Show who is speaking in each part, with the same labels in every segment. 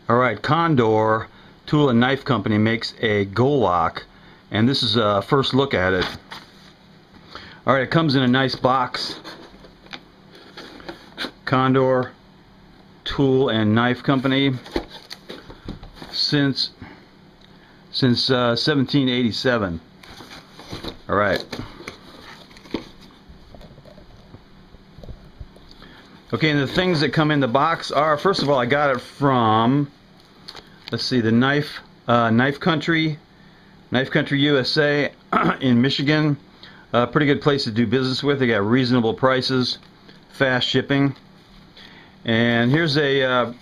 Speaker 1: Alright, Condor Tool and Knife Company makes a Golok, and this is a first look at it. Alright, it comes in a nice box. Condor Tool and Knife Company since 1787. Alright. Okay, and the things that come in the box are, first of all, I got it from, let's see, the Knife Country USA in Michigan. Pretty good place to do business with. They got reasonable prices, fast shipping. And here's a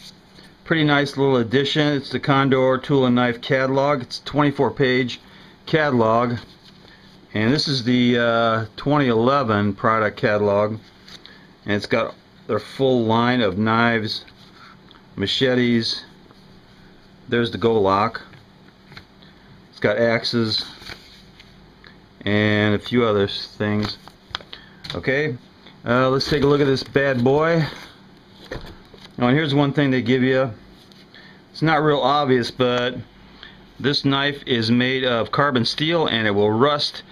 Speaker 1: pretty nice little addition. It's the Condor Tool and Knife catalog. It's a 24-page catalog, and this is the 2011 product catalog, and it's got their full line of knives, machetes. There's the Golok. It's got axes and a few other things. Okay, let's take a look at this bad boy. Now, and here's one thing they give you. It's not real obvious, but this knife is made of carbon steel, and it will rust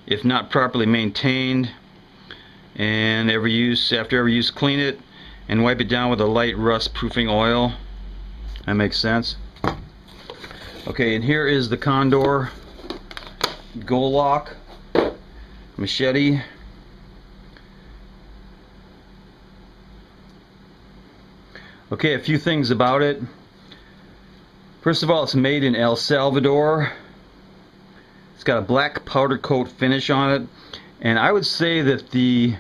Speaker 1: if not properly maintained. And after every use, clean it and wipe it down with a light rust-proofing oil. That makes sense. Okay, and here is the Condor Golok machete. Okay, a few things about it. First of all, it's made in El Salvador. It's got a black powder coat finish on it, and I would say that the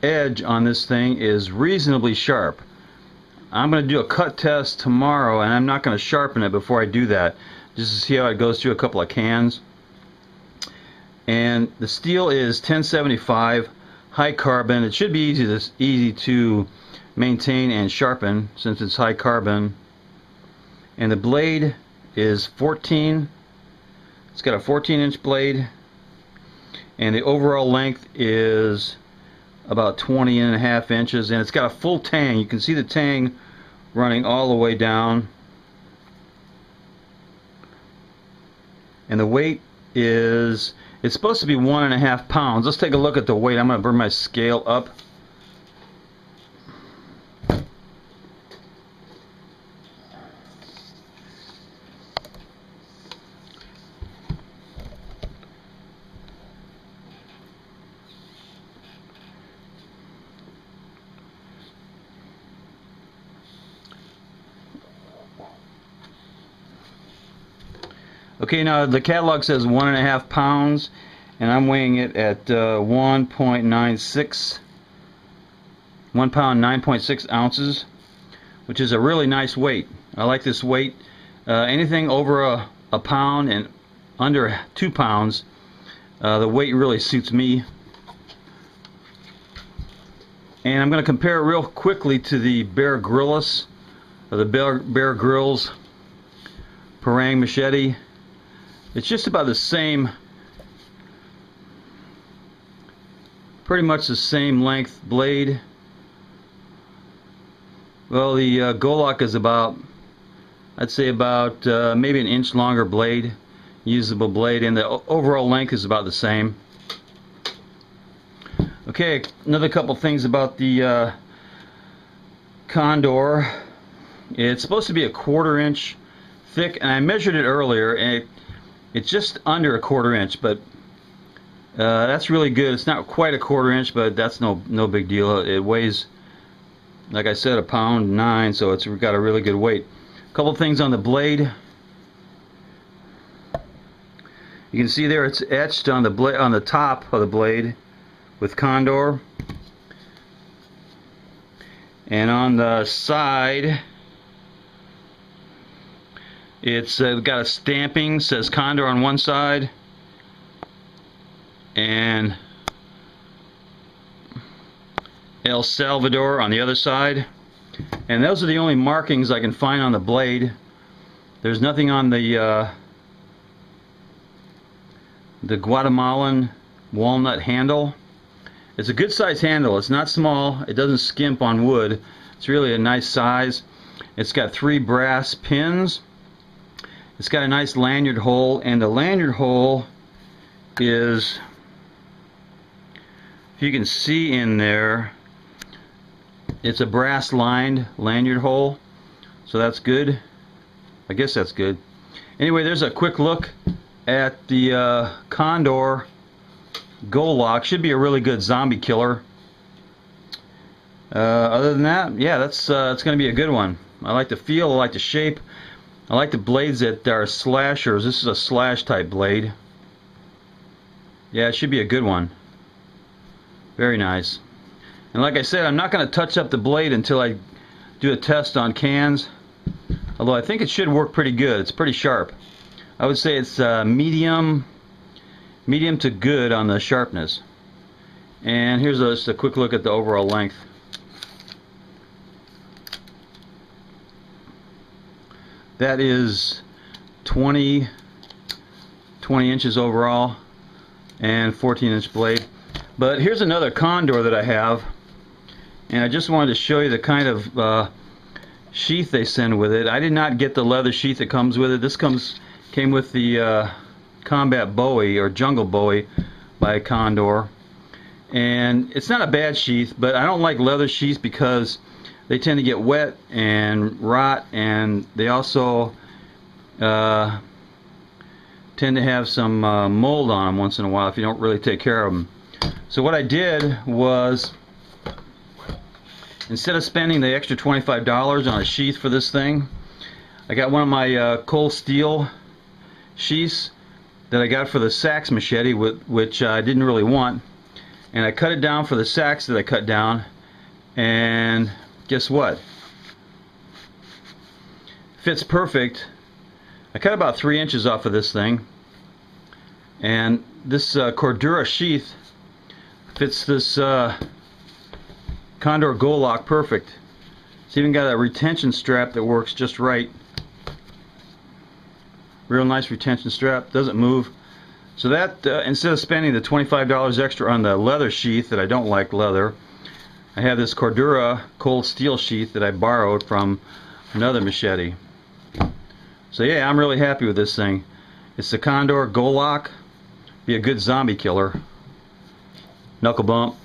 Speaker 1: edge on this thing is reasonably sharp. I'm going to do a cut test tomorrow, and I'm not going to sharpen it before I do that, just to see how it goes through a couple of cans. And the steel is 1075 high carbon. It should be easy to maintain and sharpen since it's high carbon. And the blade is 14. It's got a 14-inch blade, and the overall length is about 20.5 inches, and it's got a full tang. You can see the tang running all the way down, and the weight is, it's supposed to be 1.5 pounds. Let's take a look at the weight. I'm going to bring my scale up. Okay, now the catalog says 1.5 pounds, and I'm weighing it at 1.96, 1 pound 9.6 ounces, which is a really nice weight. I like this weight. Anything over a pound and under 2 pounds, the weight really suits me. And I'm going to compare it real quickly to the Bear Grylls, or the Bear Grylls Parang machete. It's just about the same, pretty much the same length blade. Well, the Golok is about, I'd say about maybe an inch longer blade, usable blade, and the overall length is about the same. Okay, another couple things about the Condor. It's supposed to be a 1/4 inch thick, and I measured it earlier, and it's just under a 1/4 inch, but that's really good. It's not quite a 1/4 inch, but that's no big deal. It weighs, like I said, 1.9 pounds, so it's got a really good weight. A couple things on the blade. You can see there it's etched on the blade, on the top of the blade, with Condor, and on the side it's got a stamping, says Condor on one side and El Salvador on the other side, and those are the only markings I can find on the blade. There's nothing on the Guatemalan walnut handle. It's a good size handle. It's not small. It doesn't skimp on wood. It's really a nice size. It's got 3 brass pins. It's got a nice lanyard hole, and the lanyard hole is, if you can see in there, it's a brass lined lanyard hole, so that's good. I guess that's good. Anyway, there's a quick look at the Condor Golok. Should be a really good zombie killer. Other than that, yeah, it's going to be a good one. I like the feel, I like the shape, I like the blades that are slashers. This is a slash type blade. Yeah, it should be a good one. Very nice. And like I said, I'm not going to touch up the blade until I do a test on cans. Although I think it should work pretty good. It's pretty sharp. I would say it's medium to good on the sharpness. And here's just a quick look at the overall length. That is 20 inches overall and 14-inch blade. But here's another Condor that I have, and I just wanted to show you the kind of sheath they send with it. I did not get the leather sheath that comes with it. This came with the Combat Bowie or Jungle Bowie by Condor, and it's not a bad sheath, but I don't like leather sheaths because they tend to get wet and rot, and they also tend to have some mold on them once in a while if you don't really take care of them. So what I did was, instead of spending the extra $25 on a sheath for this thing, I got one of my cold steel sheaths that I got for the sax machete, which I didn't really want, and I cut it down for the sax that I cut down, and guess what? Fits perfect. I cut about 3 inches off of this thing, and this Cordura sheath fits this Condor Golok perfect. It's even got a retention strap that works just right. Real nice retention strap, doesn't move. So that instead of spending the $25 extra on the leather sheath, that I don't like leather, I have this Cordura cold steel sheath that I borrowed from another machete. So yeah, I'm really happy with this thing. It's the Condor Golok. Be a good zombie killer. Knuckle bump.